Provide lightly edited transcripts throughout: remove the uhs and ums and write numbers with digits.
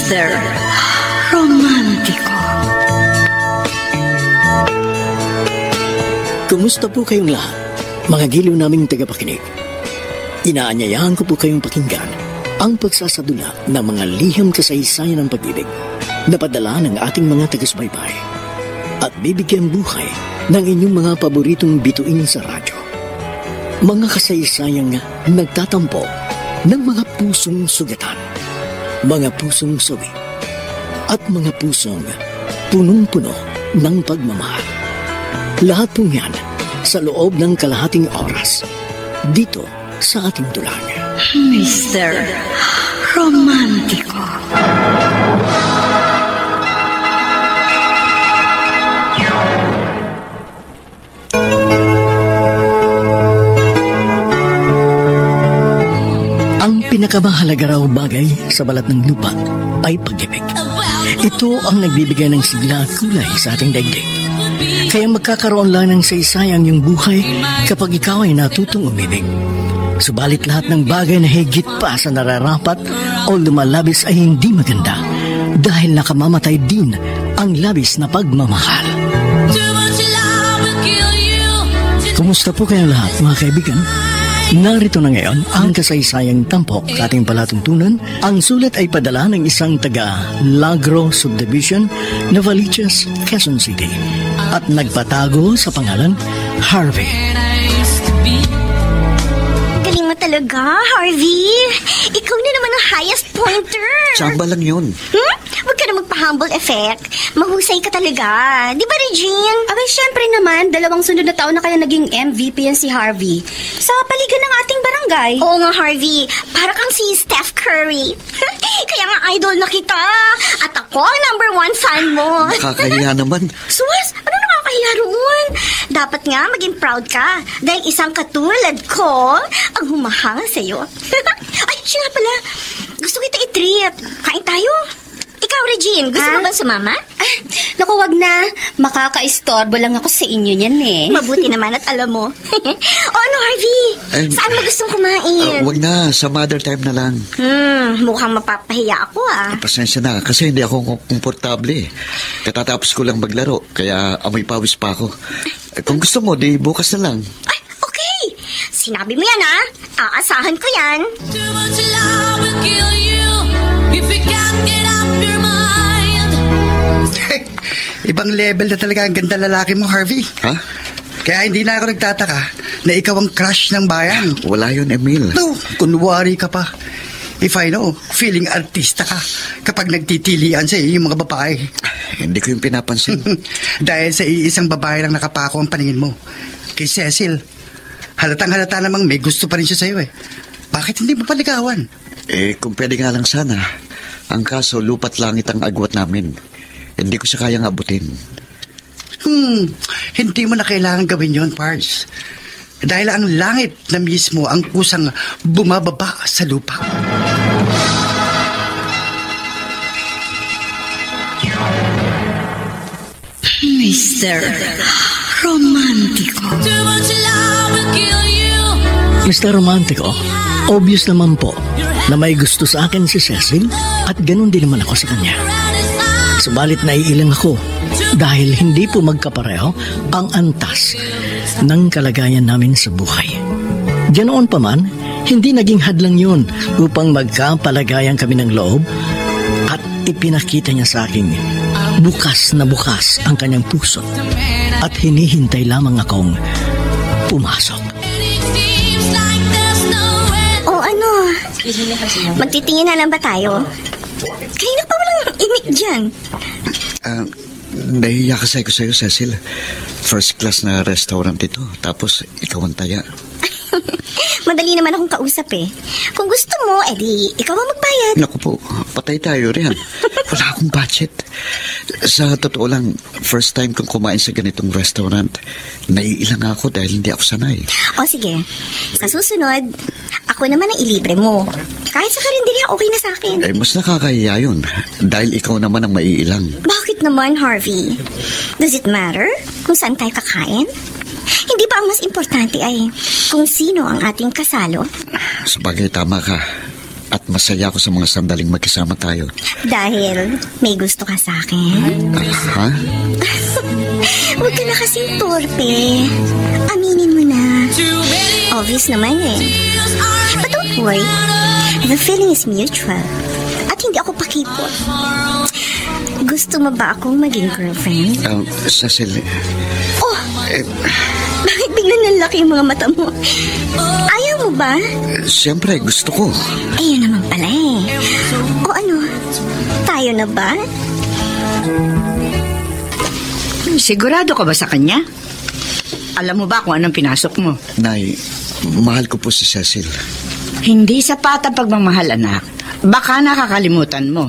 Mr. Romántico. Kumusta po kayong lahat, mga giliw naming tagapakinig? Inaanyayahan ko po kayong pakinggan ang pagsasadula ng mga liham kasaysayan ng pag-ibig na padala ng ating mga taga-subaybay at bibigyan buhay ng inyong mga paboritong bituin sa radyo. Mga kasaysayang nagtatampo ng mga pusong sugatan, mga pusong sawi, at mga pusong punong-puno ng pagmamahal. Lahat po yan sa loob ng kalahating oras dito sa ating dulang. Mr. Romántico. Ang pinakamahalaga raw bagay sa balat ng lupa ay pag-ibig. Ito ang nagbibigay ng sigla at kulay sa ating daigdig. Kaya magkakaroon lang ng saysayang yung buhay kapag ikaw ay natutong umibig. Subalit lahat ng bagay na higit pa sa nararapat o lumalabis ay hindi maganda dahil nakamamatay din ang labis na pagmamahal. Kumusta po kayo lahat, mga kaibigan? Narito na ngayon ang kasaysayang tampok sa ating palatuntunan. Ang sulat ay padala ng isang taga Lagro Subdivision, Novaliches, Quezon City at nagpatago sa pangalan Harvey. Galing mo talaga, Harvey. Ikaw na naman ang highest pointer. Samba lang yun. Huwag ka na magpa-humble effect. Mahusay ka talaga. Di ba, Regine? Abay, syempre naman, 2 sunod na taon na kaya naging MVP yan si Harvey. Sa paligan ng ating barangay. Oo nga, Harvey. Para kang si Steph Curry. Kaya nga idol na kita. At ako ang #1 fan mo. Nakakahiya naman. Sus, ano nakakahiya roon? Dapat nga maging proud ka dahil isang katulad ko ang humahanga sa'yo. Ay, siya nga pala. Gusto kita i-treat. Kain tayo. Ikaw, Regine, gusto mo bang sumama? Naku, wag na. Makaka-istorbo lang ako sa inyo niyan eh. Mabuti naman at alam mo. O ano, Harvey? Saan mo gustong kumain? Wag na, sa mother time na lang. Mukhang mapapahiya ako Pasensya na, kasi hindi ako komportable. Katatapos ko lang maglaro, kaya amoy pawis pa ako. Kung gusto mo, di bukas na lang. Ay, okay. Sinabi mo yan Aasahan ko yan. Too much love will kill you if you can't get up your mind. Ibang level na talaga ang ganda lalaki mo, Harvey. Ha? Kaya hindi na ako nagtataka na ikaw ang crush ng bayan. Wala yun, Emil. No, kunwari ka pa. If I know, feeling artista ka kapag nagtitilian sa iyo yung mga babae. Hindi ko yung pinapansin. Dahil sa iisang babae lang nakapako ang paningin mo. Kay Cecil. Halatang-halata namang may gusto pa rin siya sa'yo eh. Bakit hindi mo paligawan? Kung pwede nga lang sana. Ang kaso, lupat langit ang agwat namin. Hindi ko siya kayang abutin. Hindi mo na kailangan gawin yon, Pards. Dahil ang langit na mismo ang kusang bumababa sa lupa. Mr. Romántico. Too much love will kill you. Mr. Romántico, obvious naman po na may gusto sa akin si Cecil at ganun din naman ako sa kanya. Subalit naiilang ako dahil hindi po magkapareho ang antas ng kalagayan namin sa buhay. Ganoon pa man, hindi naging hadlang yun upang magkapalagayan kami ng loob at ipinakita niya sa akin bukas na bukas ang kanyang puso at hinihintay lamang akong pumasok. O ano? Magtitingin na lang ba tayo? Kanina pa walang imik dyan. Nahihiya kasi ko sa'yo, Cecil. First class na restaurant ito. Tapos, ikaw ang taya. Madali naman akong kausap eh. Kung gusto mo, edi ikaw ang magbayad. Naku po, patay tayo rin. Wala akong budget. Sa totoo lang, first time kong kumain sa ganitong restaurant, naiilang ako dahil hindi ako sanay. O sige, sa susunod, ako naman ang ilibre mo. Kahit sa karinderya, okay na sa akin. Mas nakakahiya yun dahil ikaw naman ang maiilang. Bakit naman, Harvey? Does it matter kung saan tayo kakain? Hindi ba ang mas importante ay kung sino ang ating kasalo? Sabagay, tama ka. At masaya ako sa mga sandaling magkasama tayo. Dahil may gusto ka sa akin. Ha? Huwag ka na kasing torpe. Aminin mo na. Obvious naman eh. But don't worry. The feeling is mutual. At hindi ako pakipot. Gusto mo ba akong maging girlfriend? Cecil... Oh! Bakit biglang nalaki yung mga mata mo? Ayaw mo ba? Siyempre, gusto ko. Ayun naman pala eh. O ano? Tayo na ba? Sigurado ka ba sa kanya? Alam mo ba kung anong pinasok mo? Nay, mahal ko po si Cecil. Hindi sapat ang pagmamahal, anak. Baka nakakalimutan mo.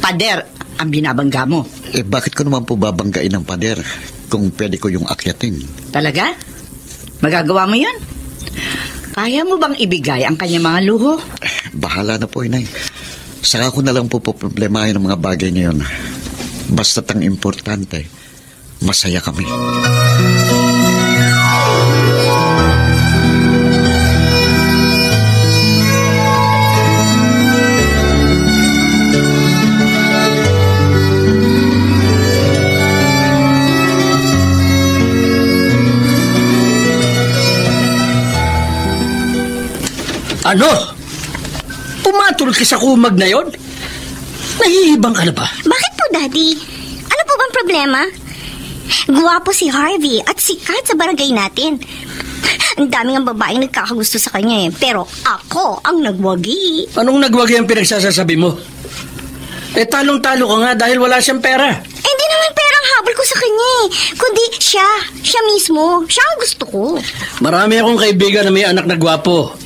Pader ang binabangga mo. Bakit ko naman po babanggain ng pader kung pwede ko yung akyatin? Talaga? Magagawa mo yun? Kaya mo bang ibigay ang kanyang mga luho? Bahala na po, Inay. Saka ko na lang po problemahin ang mga bagay ngayon. Basta't ang importante, masaya kami. Ano? Pumatol ka sa kumag na yon? Nahihibang ka na ba? Bakit po, Daddy? Ano po bang problema? Guwapo si Harvey at sikat sa barangay natin. Ang daming ang babaeng nagkakagusto sa kanya eh. Pero ako ang nagwagi. Anong nagwagi ang pinagsasasabi mo? Talong-talo ka nga dahil wala siyang pera. Hindi naman pera ang habol ko sa kanya eh. Kundi siya mismo. Siya ang gusto ko. Marami akong kaibigan na may anak na gwapo.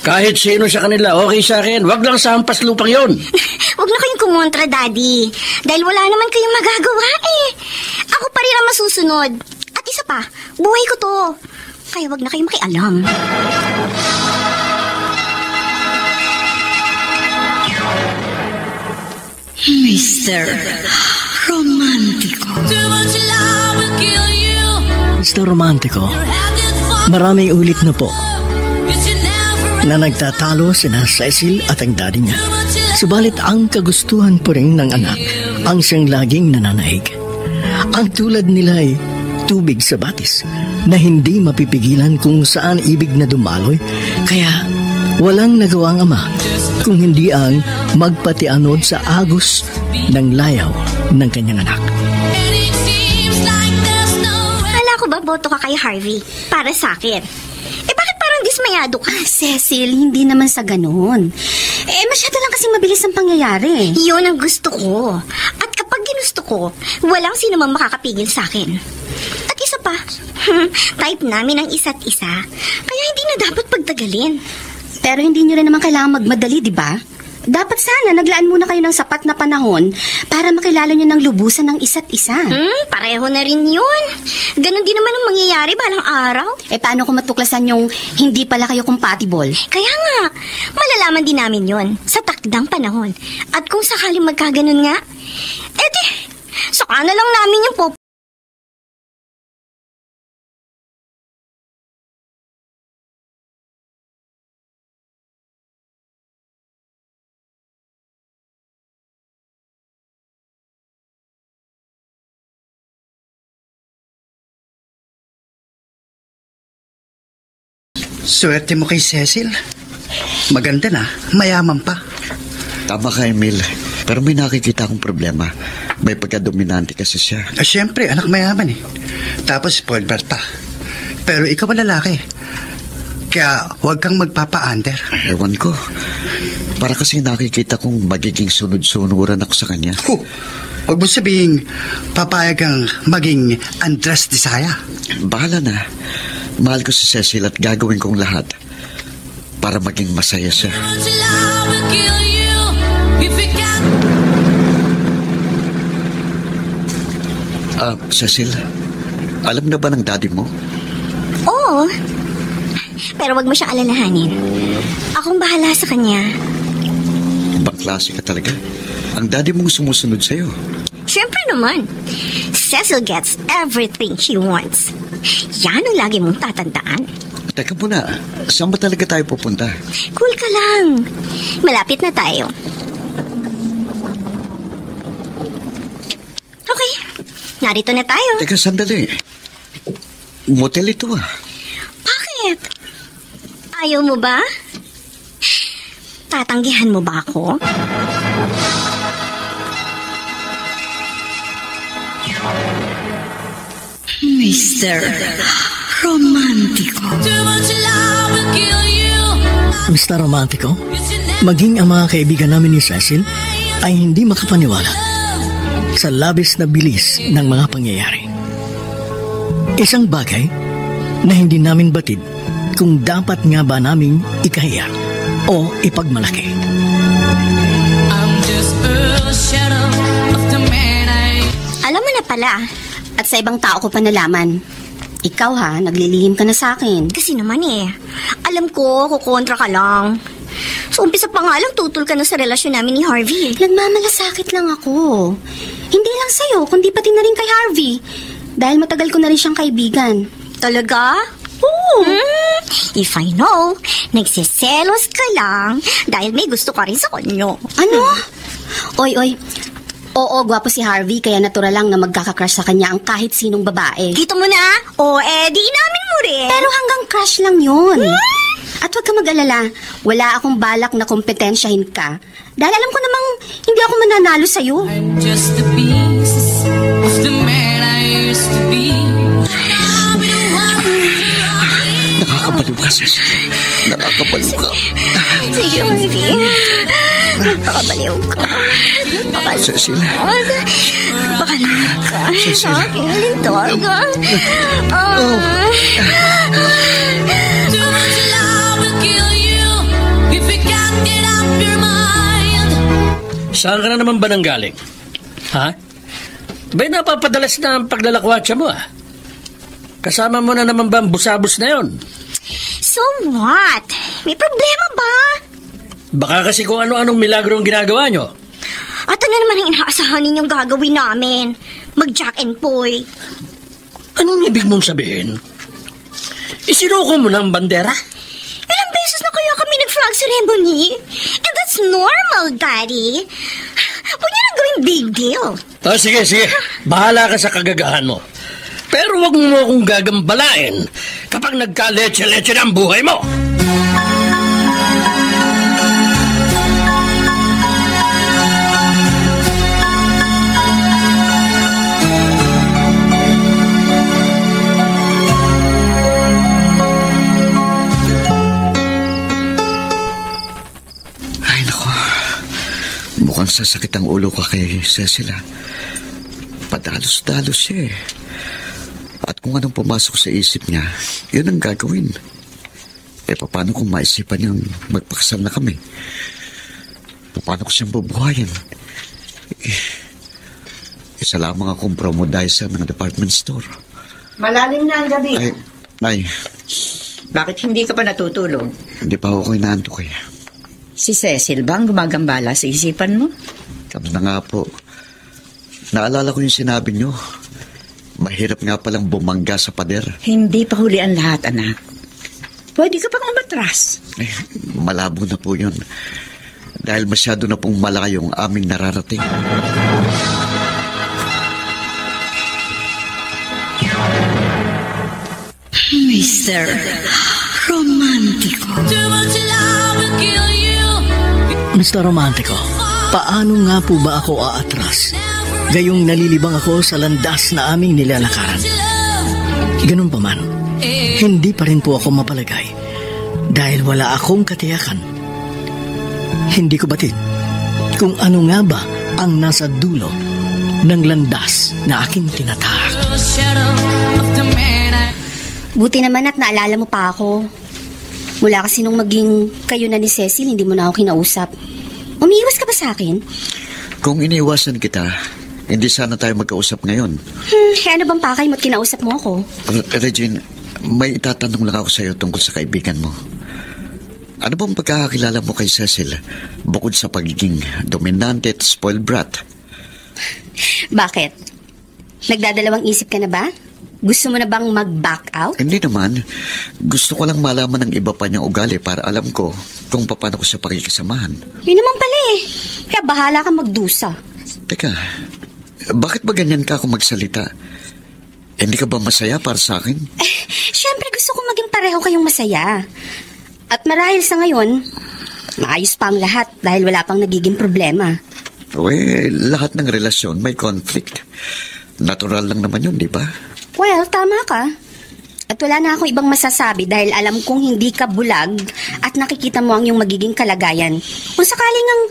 Kahit sino sa kanila, okay sa akin. Wag lang sa hampas lupang yon. Huwag na kayong kumontra, Daddy. Dahil wala naman kayong magagawa eh. Ako pa rin ang masusunod. At isa pa, buhay ko to. Kaya wag na kayong makialam. Mr. Romántico. Too much love will kill you. Mr. Romántico, You're having fun. maraming ulit na po Cause you never na nagtatalo sina Cecil at ang daddy niya. too much love. Subalit ang kagustuhan po rin ng anak ang siyang laging nananaig. Ang tulad nila ay tubig sa batis na hindi mapipigilan kung saan ibig na dumaloy, kaya walang nagawang ama kung hindi ang magpatianod sa agos ng layaw ng kanyang anak. And it seems like there's no way. Hala ko ba boto ka kay Harvey para sa akin? Bakit parang dismayado ka? Cecil, hindi naman sa ganun. Masyado lang kasi mabilis ang pangyayari. Yun ang gusto ko. At kapag ginusto ko, walang sino mang makakapigil sa akin. At isa pa, type namin ang isa't isa. Kaya hindi na dapat pagtagalin. Pero hindi nyo rin naman kailangan magmadali, di ba? Dapat sana naglaan muna kayo ng sapat na panahon para makilala nyo ng lubusan ng isa't isa. Pareho na rin yun. Ganon din naman ang mangyayari balang araw. Paano kung matuklasan yung hindi pala kayo compatible? Kaya nga, malalaman din namin yon sa takdang panahon. At kung sakaling magkaganon nga, saka na lang namin yung Swerte mo kay Cecil. Maganda na, mayaman pa. Tama ka, Emil. Pero may nakikita akong problema. May pagkadominante kasi siya. Siyempre, anak mayaman eh. Tapos spoiled brat pa. Pero ikaw ang lalaki. Kaya huwag kang magpapa-under. Ewan ko. Para kasi nakikita kong magiging sunod-sunuran ako sa kanya. Huwag mo sabihin, papayag kang maging Andres Disaya. Bahala na. Mahal ko si Cecil at gagawin kong lahat para maging masaya siya. Too much love will kill you. If you can't. Cecil, alam na ba ng daddy mo? Oo. Pero wag mo siyang alalahanin. Akong bahala sa kanya. Ibang klase ka talaga. Ang daddy mong sumusunod sa'yo. Siyempre naman. Cecil gets everything she wants. Yan ang lagi mong tatandaan. Teka muna, saan ba talaga tayo pupunta? Cool ka lang. Malapit na tayo. Okay, narito na tayo. Teka, sandali. Motel ito ah. Bakit? Ayaw mo ba? Tatanggihan mo ba ako? Mr. Romántico. Too much love will kill you. Mr. Romántico, maging ang mga kaibigan namin ni Cecil ay hindi makapaniwala sa labis na bilis ng mga pangyayari. Isang bagay na hindi namin batid kung dapat nga ba naming ikahiya o ipagmalaki. I'm just a shadow of the man I... Alam mo na pala. At sa ibang tao ko pa nalaman. Ikaw ha, naglilihim ka na sa akin. Kasi naman alam ko, kukontra ka lang. So, umpisa pa nga lang, tutol ka na sa relasyon namin ni Harvey. Nagmamalasakit lang ako. Hindi lang sa'yo, kundi pati na rin kay Harvey. Dahil matagal ko na rin siyang kaibigan. Talaga? Oo. If I know, nagsiselos ka lang dahil may gusto ka rin sa kanya. Ano? Oy. Oo, gwapo si Harvey, kaya natural lang na magkaka-crush sa kanya ang kahit sinong babae. Dito mo na? Di inamin mo rin. Pero hanggang crush lang yun. At huwag ka mag-alala, wala akong balak na kompetensyahin ka. Dahil alam ko namang hindi ako mananalo sa'yo. I'm just a piece of the man I used to be. Nakakabaliw ka, Cecil. Nakakabaliw ka. Sige, Harvey. Nakakabaliw ka. Cecil. Baka naman ka. Cecil. Okay, lintog. Too much love will kill you if you can't get up your mind. Saan ka na naman ba nanggaling? Ha? Ba'y napapadalas na ang paglalakwatsa mo ah? Kasama mo na naman ba ang busabos na yon? So what? May problema ba? Baka kasi kung ano-anong milagro ang ginagawa nyo. At ano naman ang inaasahan ninyong gagawin namin? Mag-Jack and Poy. Anong ibig mong sabihin? Isinuko mo na ang bandera? Ilang beses na kaya kami nag-flag ceremony? And that's normal, Daddy. Huwag niyo na gawing big deal. Sige. Bahala ka sa kagagahan mo. Pero wag mo akong gagambalain kapag nagka-leche-leche na ang buhay mo. Ay, naku. Mukhang sasakit ang ulo ka kay Cecil, ha? Padalos-dalos siya eh. At kung anong pumasok sa isip niya, yun ang gagawin. Paano kung maisipan niyang magpakasal na kami? Paano ko siyang bubuhayin? Isa lamang akong promodizer ng department store. Malalim na ang gabi. Ay, Bakit hindi ka pa natutulog? hindi pa ako inaantok eh. Si Cecil ba ang gumagambala sa isipan mo? Tapos na nga po. Naalala ko yung sinabi niyo. Mahirap nga palang bumangga sa pader. Hindi pa huli ang lahat, anak. Pwede ka pang umatras. Malabo na po yun. Dahil masyado na pong malayo ang aming nararating. Mr. Romántico. Too much love will kill you. Mr. Romántico, paano nga po ba ako aatras? Gayong nalilibang ako sa landas na aming nilalakaran. Ganun pa man, hindi pa rin po ako mapalagay dahil wala akong katiyakan. Hindi ko batid kung ano nga ba ang nasa dulo ng landas na aking tinatahak. The shadow of the man I... Buti naman at naalala mo pa ako. Mula kasi nung maging kayo na ni Cecil, hindi mo na ako kinausap. Umiiwas ka ba sa akin? Kung iniiwasan kita, hindi sana tayo magkausap ngayon. Ano bang pakay mo't kinausap mo ako? Regine, may itatanong lang ako sa iyo tungkol sa kaibigan mo. Ano bang pagkakakilala mo kay Cecil bukod sa pagiging dominante at spoiled brat? Bakit? Nagdadalawang isip ka na ba? Gusto mo na bang mag-back out? Hindi naman. Gusto ko lang malaman ng iba pa niyang ugali para alam ko kung paano ko siya pakikisamahan. Yun naman pala eh. Kaya bahala ka magdusa. Teka, bakit ba ganyan ka ako magsalita? Hindi ka ba masaya para sa akin? Siyempre gusto ko maging pareho kayong masaya. At marahil sa ngayon, maayos pa ang lahat dahil wala pang nagiging problema. Lahat ng relasyon may conflict. Natural lang naman yun, di ba? Well, tama ka. At wala na akong ibang masasabi dahil alam kong hindi ka bulag at nakikita mo ang iyong magiging kalagayan. Kung sakaling ang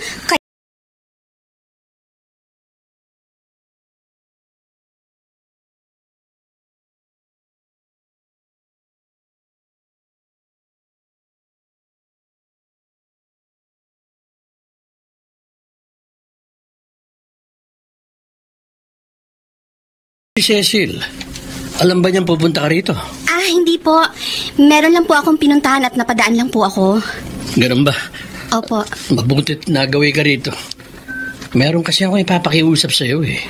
Cecil, alam ba niyang pupunta ka rito? hindi po. Meron lang po akong pinuntahan at napadaan lang po ako. Ganun ba? Opo. Mabutit nagawi ka rito. Meron kasi ako ipapakiusap sa'yo eh.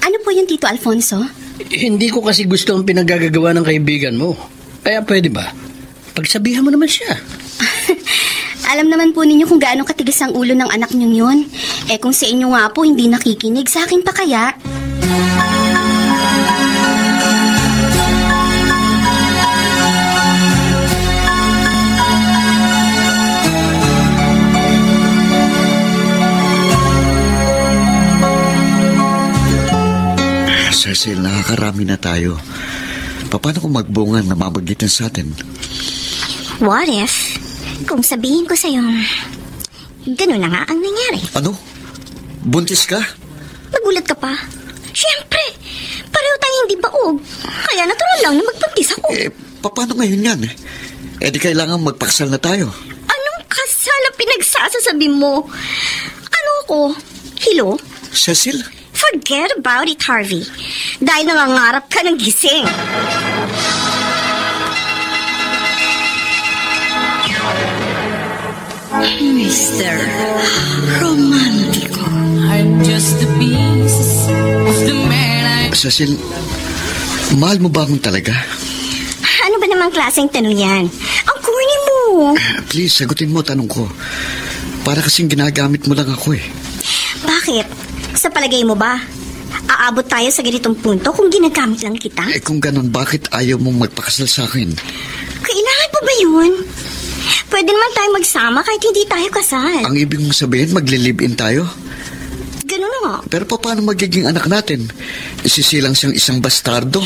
Ano po yun, Tito Alfonso? Hindi ko kasi gusto ang pinagagagawa ng kaibigan mo. Kaya pwede ba? Pagsabihan mo naman siya. Alam naman po ninyo kung gaano katigas ang ulo ng anak niyong yun. Kung sa inyo nga po hindi nakikinig, sa akin pa kaya? Cecil, nakakarami na tayo. Paano kung magbunga na mamagitan sa atin? What if, kung sabihin ko sa'yo, ganun na nga ang nangyari? Ano? Buntis ka? Nagulat ka pa? Siyempre, pareho tayo hindi baog. Kaya natural lang na magbuntis ako. Paano ngayon yan? Di kailangan magpaksal na tayo. Anong kasal ang pinagsasasabi mo? Ano ko? Hilo? Cecil? Forget about it, Harvey. Dahil nangangarap ka ng gising. Mr. Romantico. I'm just a piece of the man I... Cecil, mahal mo ba akong talaga? Ano ba namang klaseng tanong yan? Ang corny mo. Please, sagutin mo tanong ko. Para kasing ginagamit mo lang ako eh. Bakit? Sa palagay mo ba, aabot tayo sa ganitong punto kung ginagamit lang kita? Kung ganun, bakit ayaw mong magpakasal sa akin? Kailangan pa ba yun? Pwede naman tayo magsama kahit hindi tayo kasal. Ang ibig mong sabihin, magli-live-in tayo? Ganun nga. Pero paano magiging anak natin? Isisilang siyang isang bastardo?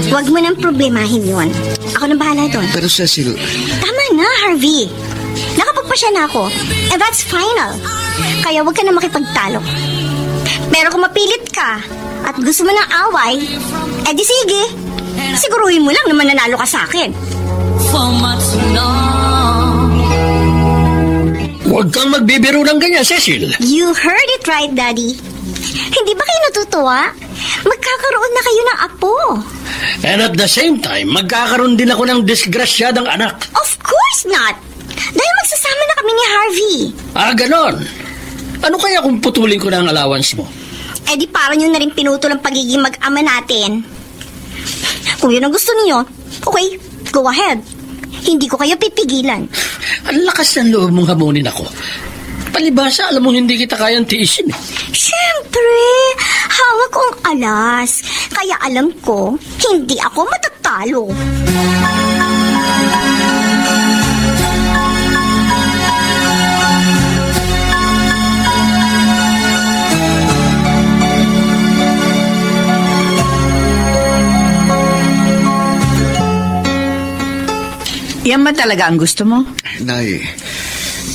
Huwag mo nang problemahin yun. Ako nang bahala doon. Pero Cecil... Tama na, Harvey. Nakapagpasya na ako. And that's final. Kaya huwag ka na makipagtalo. Pero kung mapilit ka at gusto mo ng away, di sige. Siguruhin mo lang na mananalo ka sa akin. For much long. Huwag kang magbibiro ng ganyan, Cecil. You heard it right, Daddy. Hindi ba kayo natutuwa? Magkakaroon na kayo ng apo. And at the same time, magkakaroon din ako ng disgrasyadang anak. Of course not. Dahil magsasama na kami ni Harvey. Ganon. Ano kaya kung putulin ko na ang allowance mo? Di parang yun na rin pinutol ang pagiging mag-ama natin. Kung yun ang gusto niyo, okay, go ahead. Hindi ko kayo pipigilan. Ang lakas ng loob mong hamunin ako. Palibasa, alam mo hindi kita kayang tiisin. Siyempre, hawak ko ang alas. Kaya alam ko, hindi ako matatalo. Yan ba talaga ang gusto mo? Nay,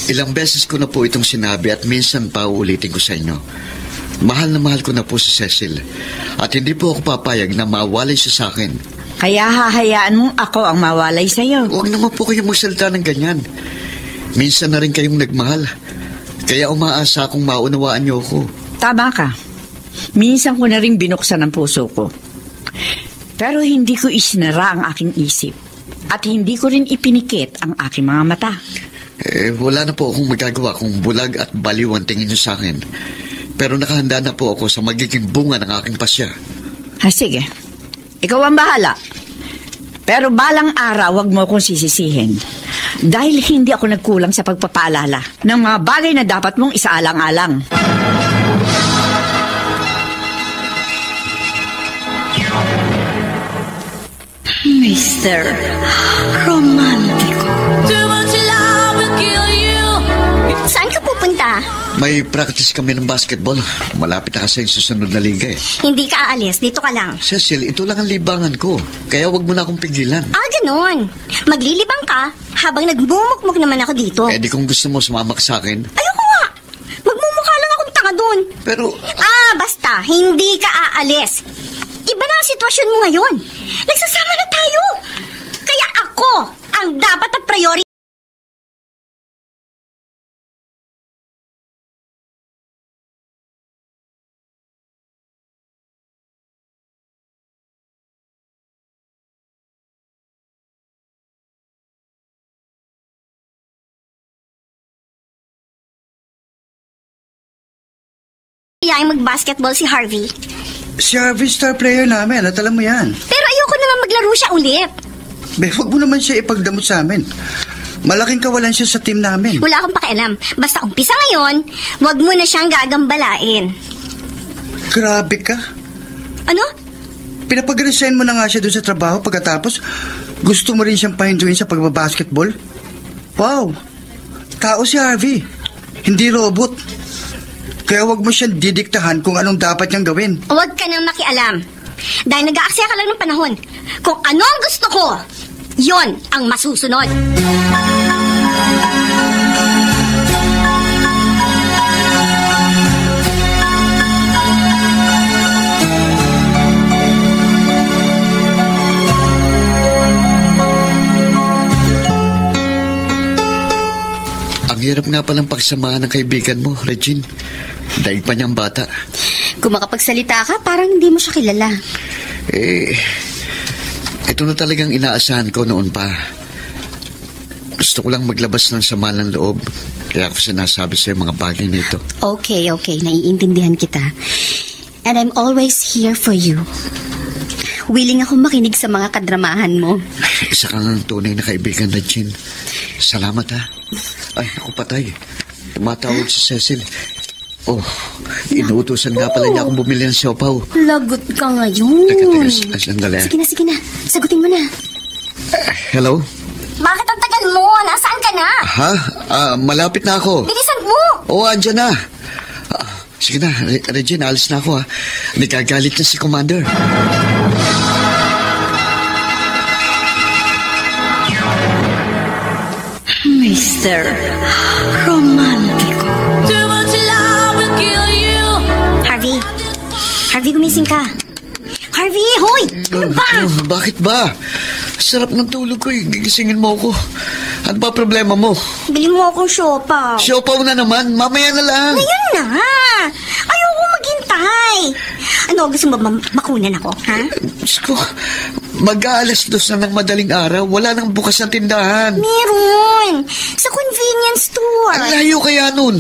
ilang beses ko na po itong sinabi at minsan pa uulitin ko sa inyo. Mahal na mahal ko na po si Cecil. At hindi po ako papayag na mawalay siya sa akin. Kaya hahayaan mong ako ang mawalay sa'yo. Huwag naman po kayong magsalita ng ganyan. Minsan na rin kayong nagmahal. Kaya umaasa akong maunawaan niyo ako. Tama ka. Minsan ko na rin binuksan ang puso ko. Pero hindi ko isinara ang aking isip. At hindi ko rin ipinikit ang aking mga mata. Wala na po akong magagawa kung bulag at baliw ang tingin niyo sa akin. Pero nakahanda na po ako sa magiging bunga ng aking pasya. Sige. ikaw ang bahala. Pero balang araw, wag mo akong sisisihin. Dahil hindi ako nagkulang sa pagpapaalala ng mga bagay na dapat mong isaalang-alang. Mr. Romantico. Too much love will kill you. Saan ka pupunta? May practice kami ng basketball. Malapit na kasi yung susunod na liga eh. Hindi ka aalis. Dito ka lang. Cecil, ito lang ang libangan ko. Kaya wag mo na akong pigilan. Ganon. Maglilibang ka habang nagbumukmuk naman ako dito. Eh di kung gusto mo sumama ka sa akin. Ayoko nga. Magmumukha lang akong tanga dun. Pero, Basta. Hindi ka aalis. Iba na ang sitwasyon mo ngayon. Nagsasama na tayo. Kaya ako ang dapat na priority. Kaya mag-basketball si Harvey. Si Harvey star player namin, at alam mo yan. Pero ayoko naman maglaro siya ulit. Huwag mo naman siya ipagdamot sa amin. Malaking kawalan siya sa team namin. Wala akong pakialam. Basta umpisa ngayon, wag mo na siyang gagambalain. Grabe ka. Ano? Pinapag-resign mo na nga siya doon sa trabaho pagkatapos gusto mo rin siyang pahinduin sa pagbabasketball? Wow! Tao si Harvey. Hindi robot. Kaya wag mo siyang didiktahan kung anong dapat niyang gawin. Huwag ka nang makialam. Dahil nag-aaksaya ka lang ng panahon. Kung ano ang gusto ko, yon ang masusunod. ang hirap nga palang pagsamahan ng kaibigan mo, Regine. Daig pa niyang bata. Kung makapagsalita ka, parang hindi mo siya kilala. Ito na talagang inaasahan ko noon pa. Gusto ko lang maglabas ng sama ng loob. Kaya ako sinasabi sa'yo mga bagay nito. Okay. Naiintindihan kita. And I'm always here for you. Willing ako makinig sa mga kadramahan mo. Isa kang ang tunay na kaibigan, Regine. Salamat, ha? Ay, naku, patay. Tumatawag si Cecil. Inuutosan nga pala niya akong bumili ng siopaw. Lagot ka ngayon. Teka, sandali. Sige na. Sagutin mo na. Hello? Bakit ang tagal mo? Nasaan ka na? Ha? Malapit na ako. Bilisan mo! Andyan na. Sige na, Regine, alis na ako, ha. Nagagalit na si Commander. Mr. Romantico. Too much love will kill you. Harvey, gumising ka. Harvey, hoy! Ano ba? Bakit ba? Sarap ng tulog ko, gigisingin mo ako. Ano ba problema mo? Bili mo akong siopaw. Siopaw na naman, mamaya na lang. Ngayon na! Ayoko maghintay. Ano, gusto mo makunan ako, ha? Diyos ko, mag-aalas 2 na ng madaling araw, wala nang bukas ng tindahan. Meron! Sa convenience store. Ang layo kaya nun.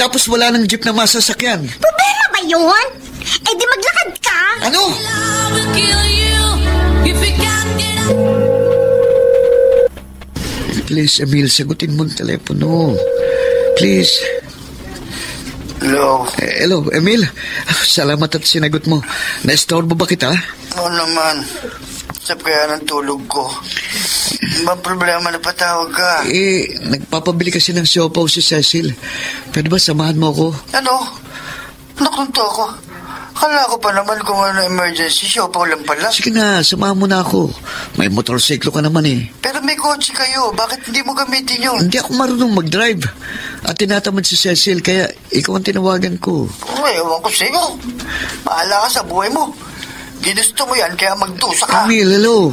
Tapos wala nang jeep na masasakyan. Problema ba yun? Eh di maglakad ka. Ano? Love will kill you if you can't get up. Please, Emil, sagutin mo ang telepono. Please. Hello? Hello, Emil. Salamat at sinagot mo. Naistorbo ba kita? Oo naman. Sab kaya ng tulog ko. Ibang problema na patawag ka. Nagpapabili kasi ng siopaw si Cecil. Pwede ba samahan mo ako? Ano? Nakunto ako. Kala ko pa naman kung ano emergency, siopaw lang pala. Sige na, samahan mo na ako. May motorsiklo ka naman eh. Pero may kotse kayo, bakit hindi mo gamitin yun? Hindi ako marunong mag-drive. At tinatamad si Cecil, kaya ikaw ang tinawagan ko. Ewan ko sa'yo. Bahala ka sa buhay mo. Ginusto mo yan, kaya magdusa ka. Emil, hello.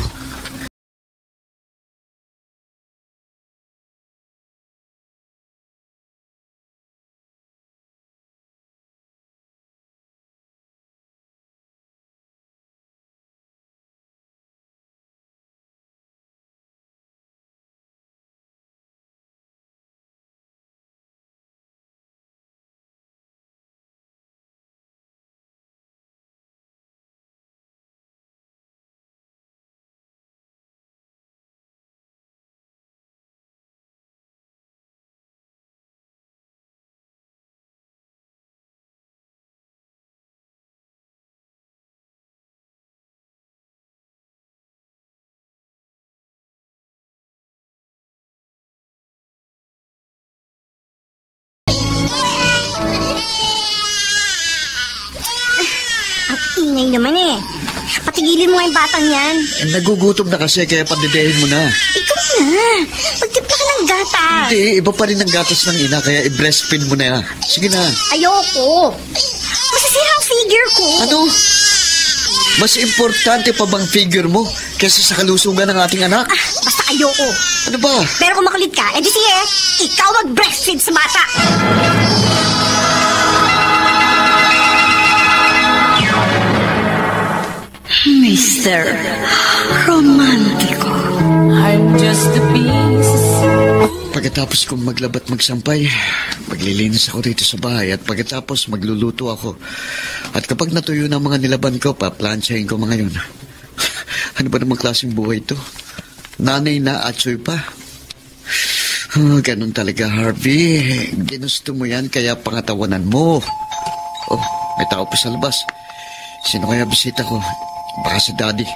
ingay naman eh. Patigilin mo nga yung batang yan. Nagugutom na kasi, kaya pandidehin mo na. Ikaw na. Magtimpla ka ng gatas. Hindi, iba pa rin ang gatas ng ina, kaya i-breastfeed mo na. Sige na. Ayoko. Masasira ang figure ko. Ano? Mas importante pa bang figure mo kaysa sa kalusugan ng ating anak? Basta ayoko. Ano ba? Pero kung makulit ka, edi sige, ikaw mag-breastfeed sa bata. Mr. Romántico. I'm just a piece. Pagkatapos kong maglabat magsampay, maglilinis ako dito sa bahay at pagkatapos magluluto ako. At kapag natuyo na mga nilaban ko, paplansyahin ko mga yun. Ano ba namang klaseng buhay ito? Nanay na atsoy pa. Ganun talaga, Harvey. Ginusto mo yan, kaya pangatawanan mo. Oh, may tao pa sa labas. Sino kaya bisita ko? Baka si Daddy.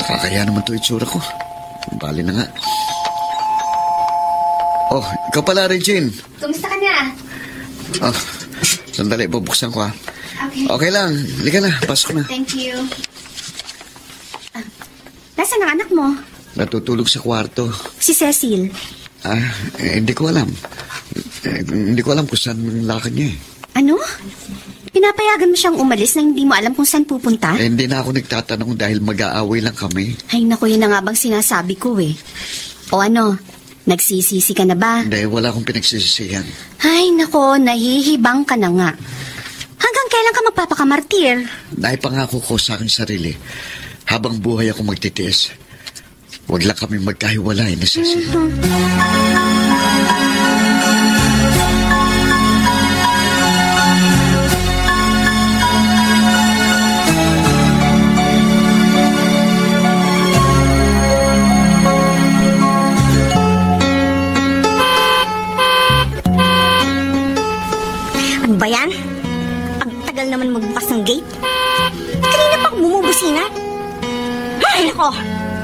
Nakakaya naman to itsura ko. Bali na nga. Oh, ikaw pala, Regine. Kumusta ka na? Oh, sandali, bubuksan ko ha. Okay. Okay lang, halika na, pasok na. Thank you. Nasaan ang anak mo? Natutulog sa kwarto. Si Cecil. Hindi ko alam. Hindi ko alam kung saan ang lakad niya eh. Ano? Pinapayagan mo siyang umalis na hindi mo alam kung saan pupunta? Hindi na ako nagtatanong dahil mag-aaway lang kami. Ay naku, yun na nga bang sinasabi ko eh. O ano, nagsisisi ka na ba? Hindi, wala akong pinagsisisihan. Ay nako, nahihibang ka na nga. Hanggang kailan ka magpapakamartir? Naipangako ko sa aking sarili, habang buhay ako magtitiis. Huwag lang kami magkahiwalay na Cecil. Ano ba yan? Ang tagal naman magbukas ng gate. Kanina pa bumubusina. Ay, nako.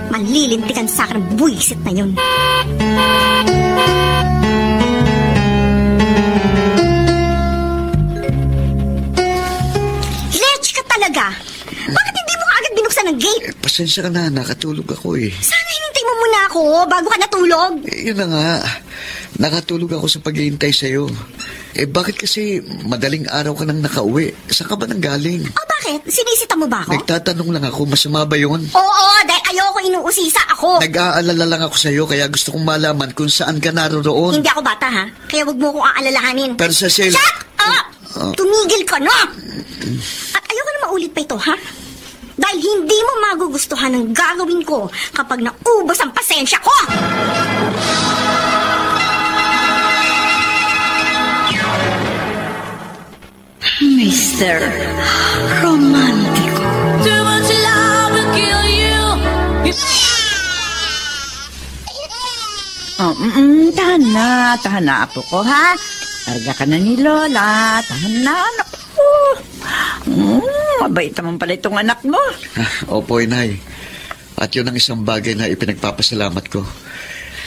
Malilintikan sa akin ang buwisit na yun. Lech ka talaga. Bakit hindi mo agad binuksan ng gate? Pasensya ka na, nakatulog ako eh. Sana hinintay mo muna ako bago ka natulog. Yun na nga, nakatulog ako sa paghihintay sa'yo. Bakit kasi madaling araw ka nang nakauwi? Saan ka ba nang galing? Bakit? Sinisita mo ba ako? Nagtatanong lang ako, masama ba yun? Oo, dahil ayoko inuusisa ako. Nag-aalala lang ako sa'yo, kaya gusto kong malaman kung saan ka naroroon. Hindi ako bata, ha? Kaya wag mo akong aalalahanin. Pero Cecil... Shut up! Tumigil ka na! At ayoko na maulit pa ito, ha? Dahil hindi mo magugustuhan ang gagawin ko kapag naubos ang pasensya ko! Mr. Romántico. Too much love will kill you. Tahan na, apo ko, ha? Larga ka na ni Lola. Tahan na, anak ko. Mabait naman pala itong anak mo. Opo, inay. At yun ang isang bagay na ipinagpapasalamat ko.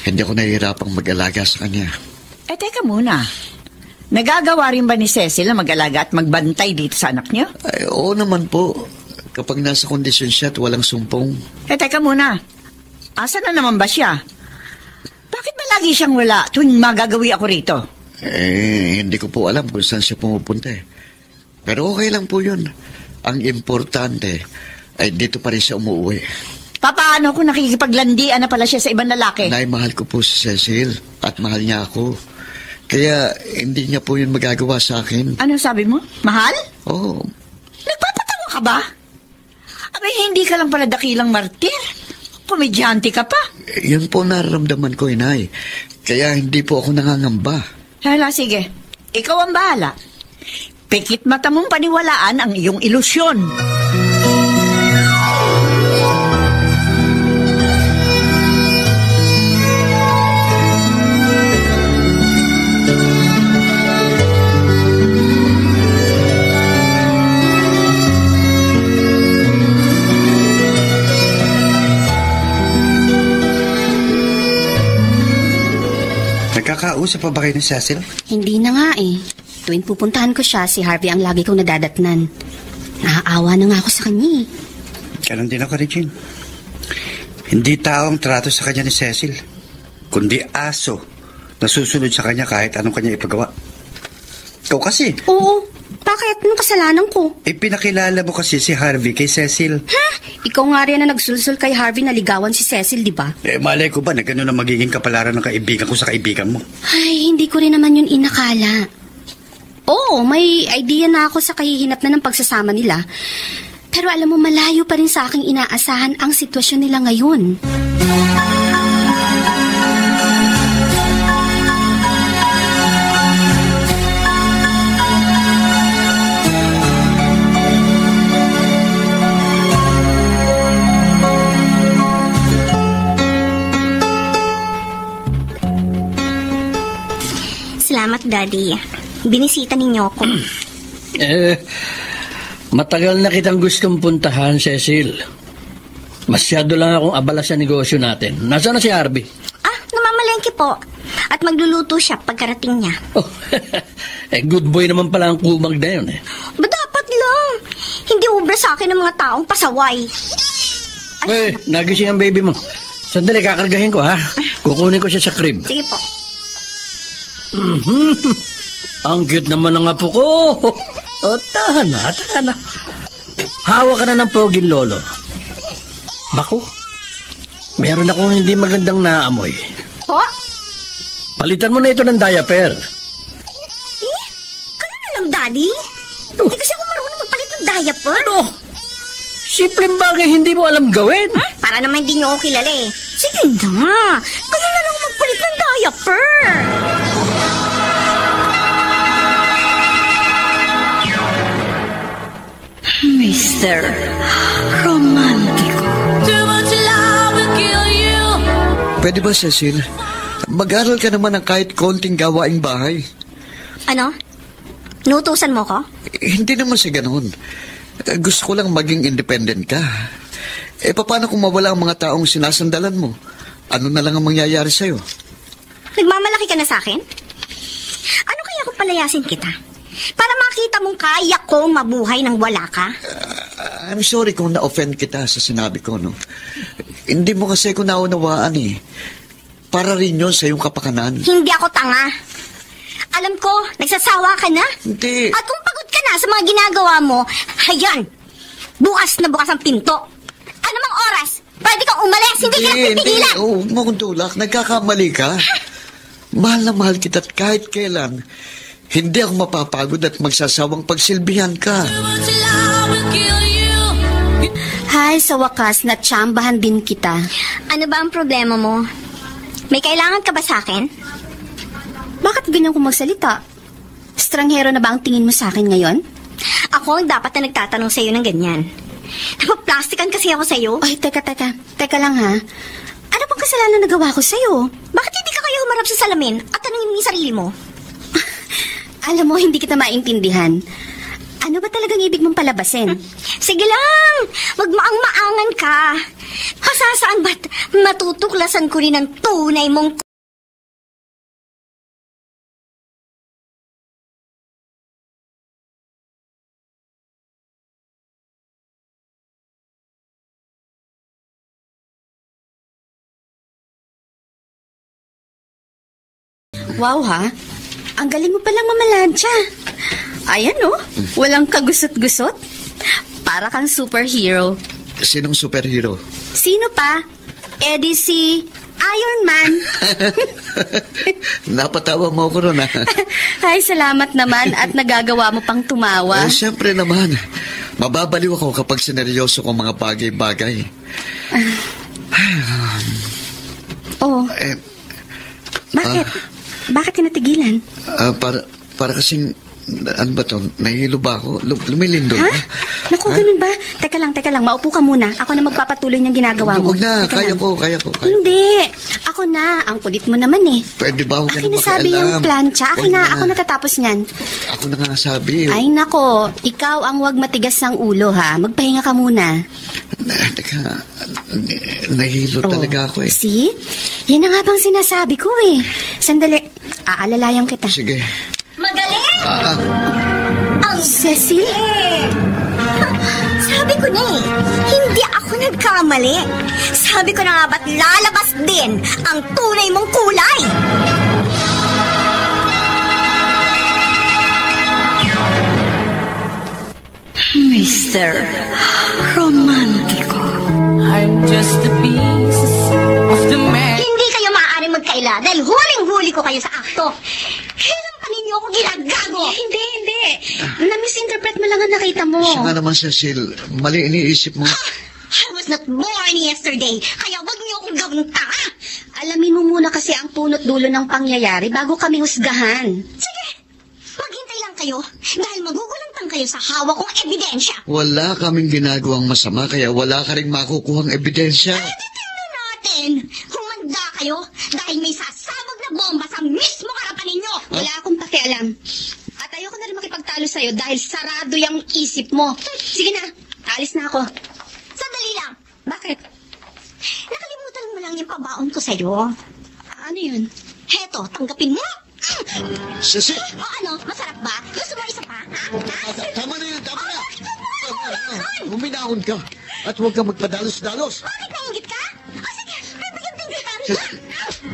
Hindi ako nahihirapang mag-alaga sa kanya. Teka muna. Nagagawa rin ba ni Cecil na mag-alaga at magbantay dito sa anak niyo? Ay, oo naman po. Kapag nasa kondisyon siya at walang sumpong. Teka muna. Asa na naman ba siya? Bakit ba lagi siyang wala tuwing magagawi ako rito? Hindi ko po alam kung saan siya pumupunta eh. Pero okay lang po yun. Ang importante ay dito pa rin siya umuwi. Paano kung nakikipaglandian na pala siya sa ibang lalaki? Nay, mahal ko po si Cecil at mahal niya ako. Kaya hindi niya po yun magagawa sa akin. Ano sabi mo? Mahal? Oo. Nagpapatawa ka ba? Abay, hindi ka lang pala dakilang martir. Komedyante ka pa. Yun po nararamdaman ko, inay. Kaya hindi po ako nangangamba. Hala, sige. Ikaw ang bahala. Pikit mata mong paniwalaan ang iyong ilusyon. Nagkakausap pa ba kayo ni Cecil? Hindi na nga eh. Tuwing pupuntahan ko siya, si Harvey ang lagi kong nadadatnan. Naaawa na nga ako sa kanya eh. Ganon din ako, Regine. Hindi tao ang trato sa kanya ni Cecil, kundi aso na susunod sa kanya kahit anong kanya ipagawa. Ikaw kasi. Oo. Bakit? Anong kasalanan ko? Pinakilala mo kasi si Harvey kay Cecil. Ha? Ikaw nga rin na nagsulsul kay Harvey na ligawan si Cecil, di ba? Malay ko ba na gano'n ang magiging kapalaran ng kaibigan ko sa kaibigan mo? Ay, hindi ko rin naman yun inakala. Oo, may idea na ako sa kahihinat na ng pagsasama nila. Pero alam mo, malayo pa rin sa aking inaasahan ang sitwasyon nila ngayon. Salamat, Daddy. Binisita ninyo ako. Matagal na kitang gustong puntahan, Cecil. Masyado lang akong abala sa negosyo natin. Nasaan na si Harvey? Namamalengke po. At magluluto siya pagkarating niya. Oh, good boy naman pala ang kumag na yun eh. Ba dapat lang? Hindi ubra sa akin ng mga taong pasaway. Nagising ang baby mo. Sandali, kakargahin ko ha. Kukunin ko siya sa crib. Sige po. Ang cute naman ng apo ko. Tahan na. Hawa ka na ng poging lolo. Baku, meron akong hindi magandang naamoy. Po? Palitan mo na ito ng diaper. Kaya na lang, Daddy. Hindi kasi ako marunong magpalit ng diaper. Ano? Simpleng bagay hindi mo alam gawin. Para naman hindi niyo ako kilala eh. Sige na. Kaya na lang magpalit ng diaper. Mr. Romantico. Too much love will kill you. Pwede ba, Cecil? Mag-aral ka naman ng kahit konting gawaing bahay. Ano? Nutusan mo ko? Hindi naman sa ganun. Gusto ko lang maging independent ka. Paano kung mawala ang mga taong sinasandalan mo? Ano na lang ang mangyayari sa'yo? Nagmamalaki ka na sa akin? Ano kaya kung palayasin kita? Para makita mong kaya kong mabuhay nang wala ka? I'm sorry kung na-offend kita sa sinabi ko, no? Hindi mo kasi ko naunawaan eh. Para rin yun sa iyong kapakanan. Hindi ako tanga. Alam ko, nagsasawa ka na. Hindi. At kung pagod ka na sa mga ginagawa mo, hayan, bukas na bukas ang pinto. Ano mang oras, pwede kang umalis, hindi ka napipigilan. Hindi, huwag mo kong tulak, nagkakamali ka. Mahal na mahal kita at kahit kailan, hindi ako mapapagod at magsasawang pagsilbihan ka. Too much love will kill you. Hay, sa wakas, natsambahan din kita. Ano ba ang problema mo? May kailangan ka ba sa akin? Bakit ganyan kung magsalita? Estranghero na ba ang tingin mo sa akin ngayon? Ako ang dapat na nagtatanong sa'yo ng ganyan. Napaplastikan kasi ako sa'yo. Ay, teka lang ha. Ano bang kasalanan na gawa ko sa'yo? Bakit hindi ka kayo humarap sa salamin at tanungin mo yung sarili mo? Alam mo, hindi kita maintindihan. Ano ba talagang ibig mong palabasin? Sige lang, magmaang-maangan ka. Hasasaan ba't matutuklasan ko rin ang tunay mong... Wow ha, ang galing mo palang mamalansya. Ayan oh, walang kagusot-gusot. Para kang superhero. Sinong superhero? Sino pa? Eddie si Iron Man. Napatawa mo ko ron, ha? Ay, salamat naman at nagagawa mo pang tumawa. Siyempre naman. Mababaliw ako kapag sineryoso ko mga bagay-bagay. Bakit? Bakit ka natigilan? Para kasing, ano ba to? Nahihilo ba ako? Lumilindol ba? Naku, ganun ba? Teka lang. Maupo ka muna. Ako na magpapatuloy ng ginagawa mo. Huwag na. Teka Kaya ko. Hindi. Ako na. Ang kulit mo naman eh. Pwede ba ako akin nasabi yung plancha. Akin na. Ako natatapos niyan. Ako na nga sabi. Ay, nako. Ikaw ang wag matigas ng ulo, ha? Magpahinga ka muna. Teka. Nahihilo talaga ako eh. See? Yan na nga bang sinasabi ko eh. Sandali. Aalalayan kita. Sige. Magaling! Cecil? Sabi ko na eh, hindi ako nagkamali. Sabi ko na nga ba't lalabas din ang tunay mong kulay? Mr. Romantico. I'm just a piece of the man. Hindi kayo maaaring magkaila dahil huling-huli ko kayo sa akto. Kailan pa ninyo ako ginagago? Hindi. Na-misinterpret mo lang ang nakita mo. Siya nga naman, Cecil. Mali iniisip mo. I was not born yesterday, kaya wag niyo akong gawing tanga. Alamin mo muna kasi ang punot dulo ng pangyayari bago kami husgahan. Sige, maghintay lang kayo dahil magugulantang kayo sa hawak kong ebidensya. Wala kaming ginagawang masama, kaya wala ka rin makukuhang ebidensya. Titingnan natin. Humanda kayo dahil may sasabog na bomba sa mismo harapan ninyo. Wala akong pakialam. At ayoko na rin makipagtalo sa'yo dahil sarado yung isip mo. Sige na, alis na ako. Sandali lang. Bakit? Nakalimutan mo lang yung pabaon ko sa'yo. Ano yun? Heto, tanggapin mo. Cecil! O ano, masarap ba? Gusto mo isa pa? Tama na yan, tama na! Huminahon ka at huwag kang magpadalos-dalos. Bakit nainggit ka? O sige, bibigyan din kita.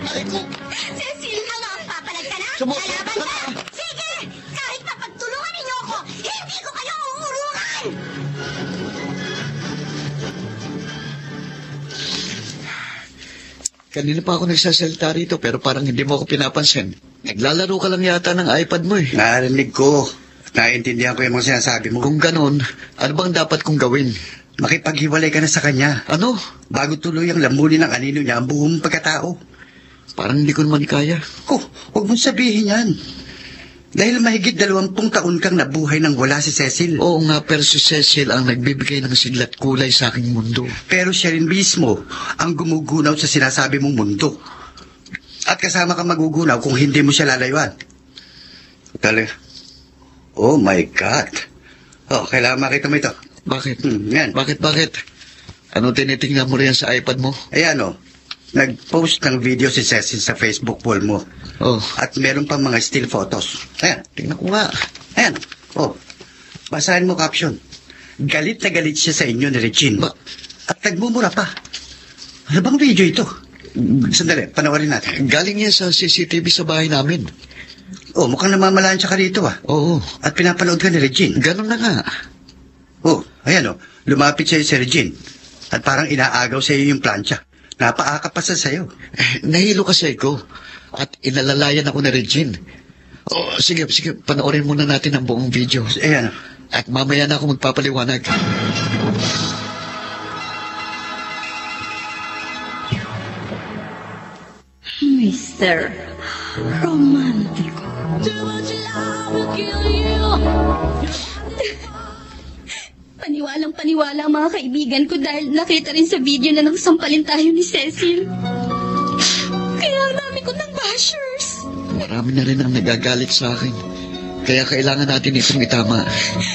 Aray ko! Cecil, ano, papalag ka na? Sumo- Lalaban ka? Sige, kahit mapagtulungan ninyo ako, hindi ko kayo uurungan. Kanina pa ako nagsasalita rito pero parang hindi mo ako pinapansin. Naglalaro ka lang yata ng iPad mo eh. Narinig ko. Naintindihan ko yung mga sinasabi mo. Kung ganon, ano bang dapat kong gawin? Makipaghiwalay ka na sa kanya. Ano? Bago tuloy ang lamunin ng anino niya ang buong pagkatao. Parang hindi ko naman kaya. Oh, huwag mong sabihin yan. Dahil mahigit 20 taon kang nabuhay nang wala si Cecil. Oo nga, pero si Cecil ang nagbibigay ng siglat kulay sa aking mundo. Pero siya rin mismo ang gumugunaw sa sinasabi mong mundo. At kasama ka magugunaw kung hindi mo siya lalayuan. Talaga. Oh my God. Oh, kailangan makita mo ito. Bakit? Yan. Bakit? Ano tinitingnan mo riyan sa iPad mo? Ayan oh. Nag-post ng video si Cecil sa Facebook wall mo. Oh. At meron pang mga still photos. Ayan. Tingnan ko nga. Ayan. Oh. Basahin mo caption. Galit na galit siya sa inyo ni Regine. At nagmumura pa. Ano bang video ito? Sandali, panoorin natin. Galing yan sa CCTV sa bahay namin. Oh, mukhang namamalaan siya ka rito ah. Oo. At pinapanood ka ni Regine. Ganon na nga. Oh, ayan oh. Lumapit sa'yo si Regine. At parang inaagaw sa'yo yung plancha. Napaakap pa sa sa'yo. Nahilo kasi ako. At inalalayan ako na Regine. Oh, sige, panoorin muna natin ang buong video. Ayan. At mamaya na ako magpapaliwanag. Mr. Romantico. Too much love will kill you. Paniwalang-paniwala ang mga kaibigan ko dahil nakita rin sa video na nagsampalin tayo ni Cecil. Kaya ang dami ko ng bashers. Marami na rin ang nagagalit sa akin. Kaya kailangan natin itong itama.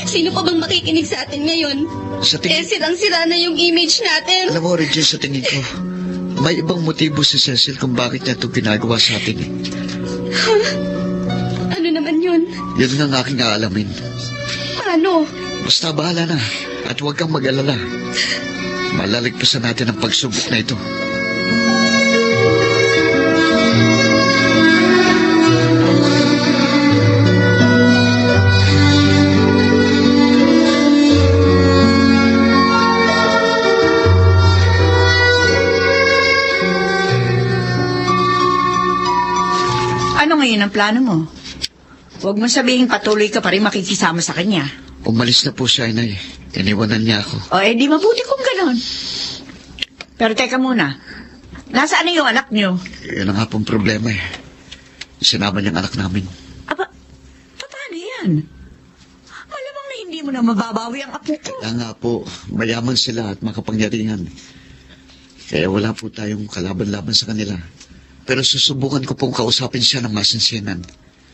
Sino pa bang makikinig sa atin ngayon? Sa tingin... sirang-sira na yung image natin. Alam mo, Regine, sa tingin ko, may ibang motibo si Cecil kung bakit niya ito ginagawa sa atin. Ano naman yun? Yun nga ang aking aalamin. Paano? Basta bahala na. At huwag kang mag-alala. Malalagpasan natin ang pagsubok na ito. Ano ngayon ang plano mo? Huwag mo sabihin patuloy ka pa rin makikisama sa kanya. Umalis na po siya, Inay. Iniwanan niya ako. O, di mabuti kung ganon. Pero teka muna. Nasaan na yung anak niyo? Yun ang nga pong problema eh. Sinama niyang anak namin. Aba, paano yan? Malamang na hindi mo na mababawi ang apo ko. Kaya nga po, mayaman sila at makapangyarihan. Kaya wala po tayong kalaban-laban sa kanila. Pero susubukan ko pong kausapin siya ng masinsinan.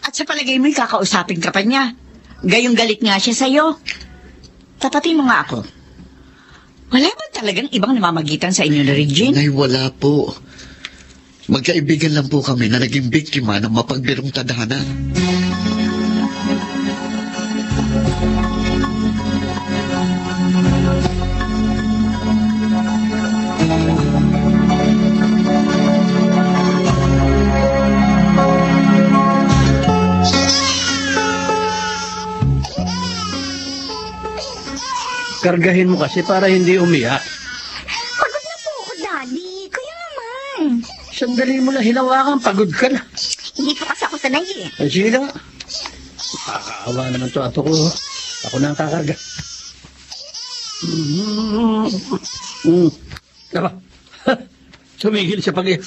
At sa palagay mo, kakausapin ka pa niya. Gayong galit nga siya sa'yo. Tapatin mo nga ako. Wala ba talagang ibang namamagitan sa inyo na Regine? Nay, wala po. Magkaibigan lang po kami na naging biktima ng mapagbirong tadhana. Kargahin mo kasi para hindi umiyak. Pagod na po ako, Daddy. Kaya naman. Sandali mo lang hinawakan, pagod ka na. Hindi po kasi ako sanay eh. Ay, sige na nga. Nakakaawa naman to ato ko. Ako na ang kakarga. Diba? Tumigil siya pag-iyak.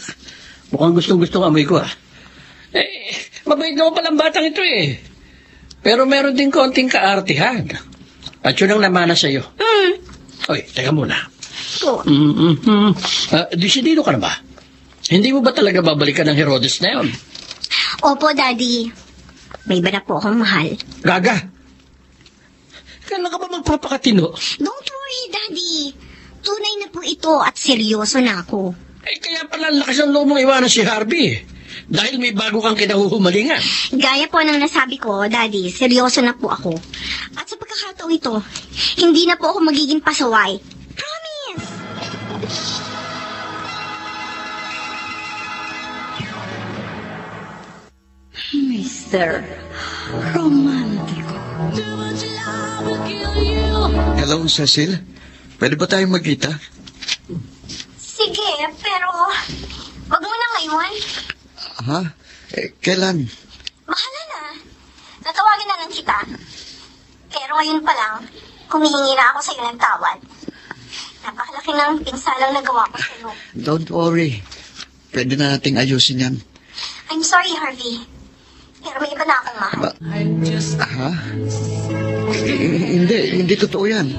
Mukhang gustong-gustong amoy ko mabait naman palang batang ito eh. Pero meron din konting kaartihan. At yun ang namana sa'yo. Oy, teka muna. Po. Desidido ka na ba? Hindi mo ba talaga babalikan ng Herodes na yun? Opo, Daddy. May iba na po akong mahal. Gaga! Kailan ka ba magpapakatino? Don't worry, Daddy. Tunay na po ito at seryoso na ako. Kaya pala lakas ang loob mong iwanan si Harvey. Dahil may bago kang kinahuhumalingan. Gaya po ng nasabi ko, Daddy, seryoso na po ako. At sa pagkakataong ito, hindi na po ako magiging pasaway. Promise! Mr. Romantico. Hello, Cecil. Pwede ba tayong magkita? Sige, pero wag mo na ngayon. Ha? Kailan? Bahala na. Natawagin na lang kita. Pero ngayon pa lang, humihingi na ako sa'yo ng tawad. Napakalaki ng pinsalang nagawa ko sa'yo. Don't worry. Pwede na nating ayusin yan. I'm sorry, Harvey. Pero may iba na akong mahal. Ha? Hindi totoo yan.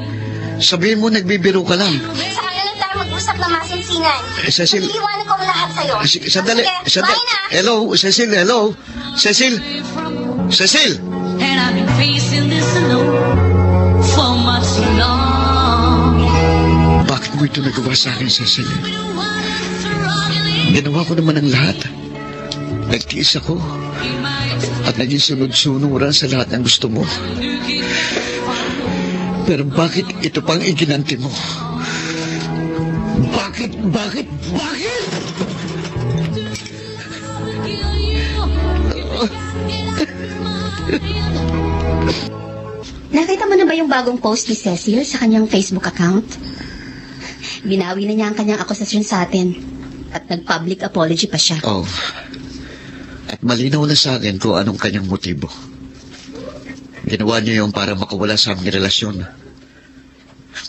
Sabihin mo, nagbibiro ka lang. Sa kanya lang tayo mag-usap na masinsinan. Cecil. Iiwanan ko ang lahat sa'yo. Sandali. Sige, bye na. Hello, Cecil, hello. Cecil. Cecil. And I've been facing this alone for much too long. Bakit mo ito nagawa sa akin, Cecil? Ginawa ko naman ang lahat. Nagtiis ako. At naging sunod-sunuran sa lahat ng gusto mo. Pero bakit ito pang iginanti mo? Bakit? Nakita mo na ba yung bagong post ni Cecil sa kanyang Facebook account? Binawi na niya ang kanyang akusasyon sa atin. At nag-public apology pa siya. Oh. At malinaw na sa akin kung anong kanyang motibo. Ginawa niya yung para makawala sa aming relasyon.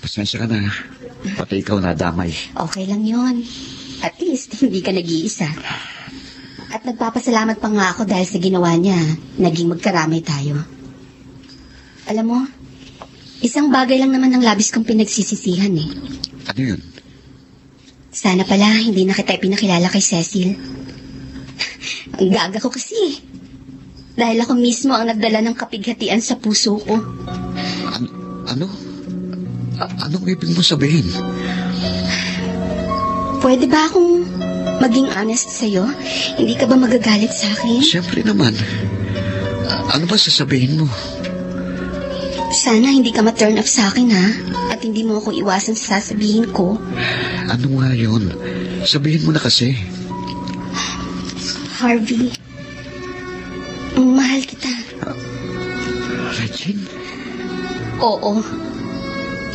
Pasensya ka na. Pati ikaw nadamay. Okay lang yon. At least, hindi ka nag-iisa. At nagpapasalamat pa nga ako dahil sa ginawa niya, naging magkaramay tayo. Alam mo, isang bagay lang naman ang labis kong pinagsisisihan eh. Ano yun? Sana pala hindi na kita pinakilala kay Cecil. Ang gaga ko kasi. Dahil ako mismo ang nagdala ng kapighatian sa puso ko. Ano? Anong ibig mo sabihin? Pwede ba akong maging honest sa'yo? Hindi ka ba magagalit sa akin? Siyempre naman. Ano ba sasabihin mo? Sana hindi ka ma-turn off sa akin, ha? At hindi mo ako iwasan sa sasabihin ko. Ano nga yun? Sabihin mo na kasi. Harvey, mahal kita. Regine? Oo.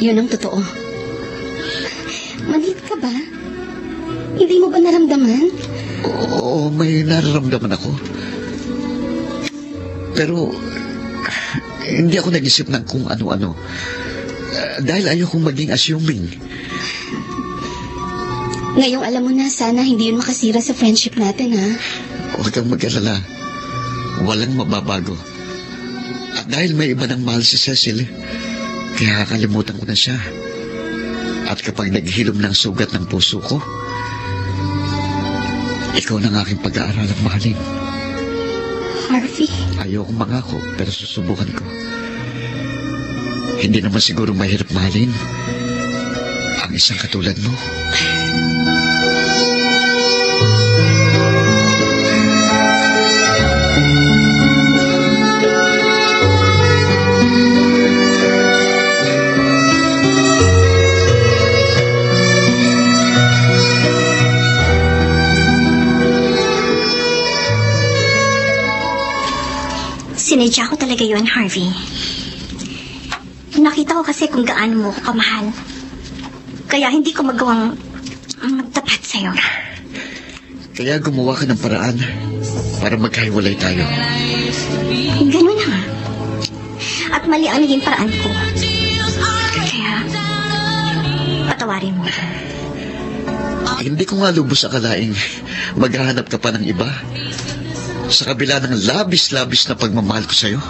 Yun ang totoo. Manhid ka ba? Hindi mo ba naramdaman? Oo, may nararamdaman ako. Pero, hindi ako nag-isip ng kung ano-ano. Dahil ayokong maging assuming. Ngayong alam mo na, sana hindi yun makasira sa friendship natin, ha? Huwag kang mag-alala. Walang mababago. At dahil may iba ng mahal si Cecil, kaya kakalimutan ko na siya. At kapag naghilom ng sugat ng puso ko, ikaw na ang aking pag-aaralang mahalin. Harvey? Ayokong mangako, pero susubukan ko. Hindi naman siguro mahirap mahalin ang isang katulad mo. Sinadya ko talaga yun, Harvey. Nakita ko kasi kung gaano mo ko kamahal. Kaya hindi ko magawang magtapat sa'yo. Kaya gumawa ka ng paraan para magkahiwalay tayo. Ganun na nga. At mali ang naging paraan ko. Kaya, patawarin mo. Hindi ko nga lubos akalaing maghahanap ka pa ng iba. Sa kabila ng labis-labis na pagmamahal ko sa'yo.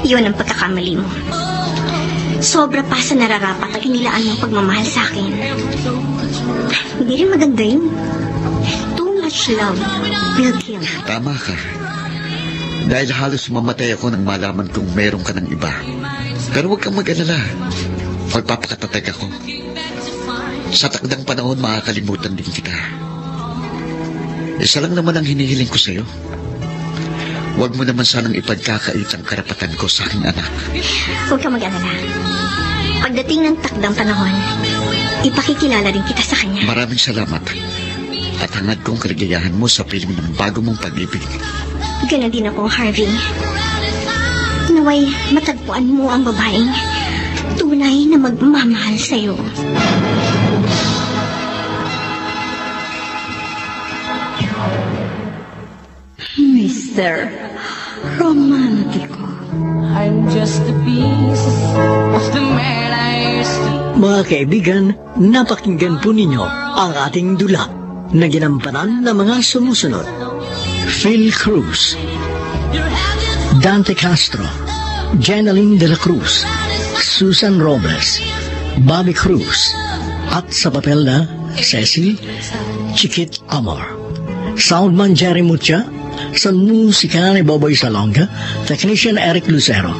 Iyon ang pagkakamali mo. Sobra pa sa nararapat ang inilaan mong pagmamahal sa akin. Hindi rin maganda yun. Too much love will kill. Tama ka. Dahil halos mamatay ako nang malaman kong meron ka ng iba. Pero huwag kang mag-alala. Magpapakatatag ako. Sa takdang panahon, makakalimutan din kita. Isa lang naman ang hinihiling ko sa'yo. Huwag mo naman sanang ipagkakait ang karapatan ko sa aking anak. Huwag kang mag-alala. Pagdating ng takdang panahon, ipakikilala rin kita sa kanya. Maraming salamat. At hangad kong kaligayahan mo sa piling ng bago mong pag-ibig. Ganon din ako, Harvey. Naway matagpuan mo ang babaeng tunay na magmamahal sa'yo. Mr. Romantico. I'm just a piece of the man I used to. Mga kaibigan, napakinggan po ninyo ang ating dula na ginampanan ng mga sumusunod. Phil Cruz, Dante Castro, Jeneline de la Cruz, Susan Robles, Bobby Cruz, at sa papel na Cecil Chiquit Amor. Soundman Jerry Mucha, sa musika ni Boboy Salonga, Technician Eric Lucero.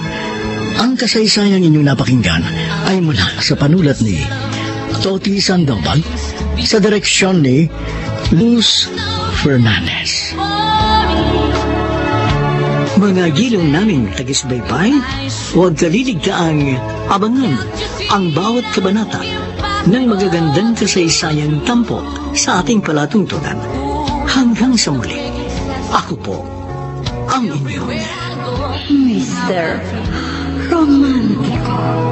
Ang kasaysayang inyong napakinggan ay mula sa panulat ni Toti Sandoval sa direksyon ni Luz Fernandez. Mga gilong naming tagisbaybay, huwag kaliligtaang abangan ang bawat kabanata ng magagandang kasaysayang tampok sa ating palatuntunan. Hanggang sa muli, ako po ang inyong Mr. Romantico.